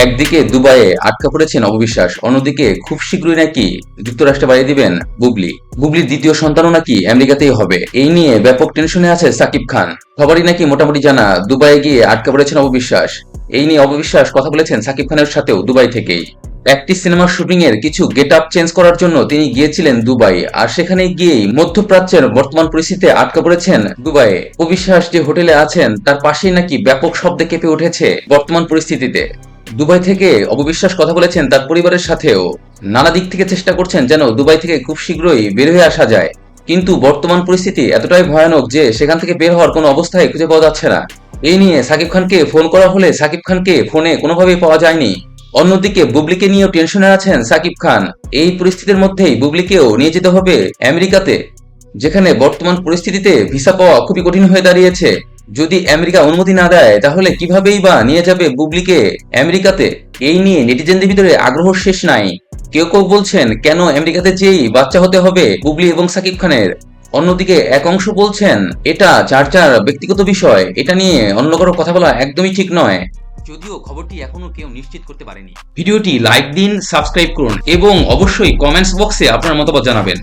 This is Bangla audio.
একদিকে দুবাইয়ে আটকা পড়েছেন অবিশ্বাস, অন্যদিকে খুব শীঘ্রই নাকি যুক্তরাষ্ট্রে বাড়ি দিবেন বুবলি। বুবলির দ্বিতীয় সন্তানও নাকি আমেরিকাতেই হবে। এই নিয়ে ব্যাপক টেনশনে আছে সাকিব খান। সবারই নাকি মোটামুটি জানা দুবাইয়ে গিয়ে আটকা পড়েছেন অবিশ্বাস। এই নিয়ে অবিশ্বাস কথা বলেছেন সাকিব খানের সাথেও দুবাই থেকেই। একটি সিনেমার শুটিং এর কিছু গেট আপ চেঞ্জ করার জন্য তিনি গিয়েছিলেন দুবাই, আর সেখানে গিয়েই মধ্যপ্রাচ্যের বর্তমান পরিস্থিতিতে আটকা পড়েছেন দুবাইয়ে। অবিশ্বাস যে হোটেলে আছেন তার পাশেই নাকি ব্যাপক শব্দে কেঁপে উঠেছে বর্তমান পরিস্থিতিতে। দুবাই থেকে অবিশ্বাস কথা বলেছেন তার পরিবারের সাথেও, নানা দিক থেকে চেষ্টা করছেন যেন দুবাই থেকে খুব শীঘ্রই বের হয়ে আসা যায়। কিন্তু বর্তমান পরিস্থিতি এতটাই ভয়ানক যে সেখান থেকে বের হওয়ার কোনো অবস্থায় খুঁজে পাওয়া যাচ্ছে না। এই নিয়ে সাকিব খানকে ফোন করা হলে সাকিব খানকে ফোনে কোনোভাবেই পাওয়া যায়নি। অন্যদিকে বুবলিকে নিয়েও টেনশনে আছেন সাকিব খান। এই পরিস্থিতির মধ্যেই বুবলিকেও নিয়ে যেতে হবে আমেরিকাতে, যেখানে বর্তমান পরিস্থিতিতে ভিসা পাওয়া খুবই কঠিন হয়ে দাঁড়িয়েছে। যদি আমেরিকা অনুমতি না দেয় তাহলে কিভাবেই বা নিয়ে যাবে বুবলিকে আমেরিকাতে। এই নিয়ে নেটিজেনদের ভিতরে আগ্রহ শেষ নাই। কেউ কেউ বলছেন কেন আমেরিকাতে যেই বাচ্চা হতে হবে বুবলি এবং সাকিব খানের। অন্যদিকে এক অংশ বলছেন এটা যার যার ব্যক্তিগত বিষয়, এটা নিয়ে অন্য কারো কথা বলা একদমই ঠিক নয়। যদিও খবরটি এখনো কেউ নিশ্চিত করতে পারেনি। ভিডিওটি লাইক দিন, সাবস্ক্রাইব করুন এবং অবশ্যই কমেন্টস বক্সে আপনার মতামত জানাবেন।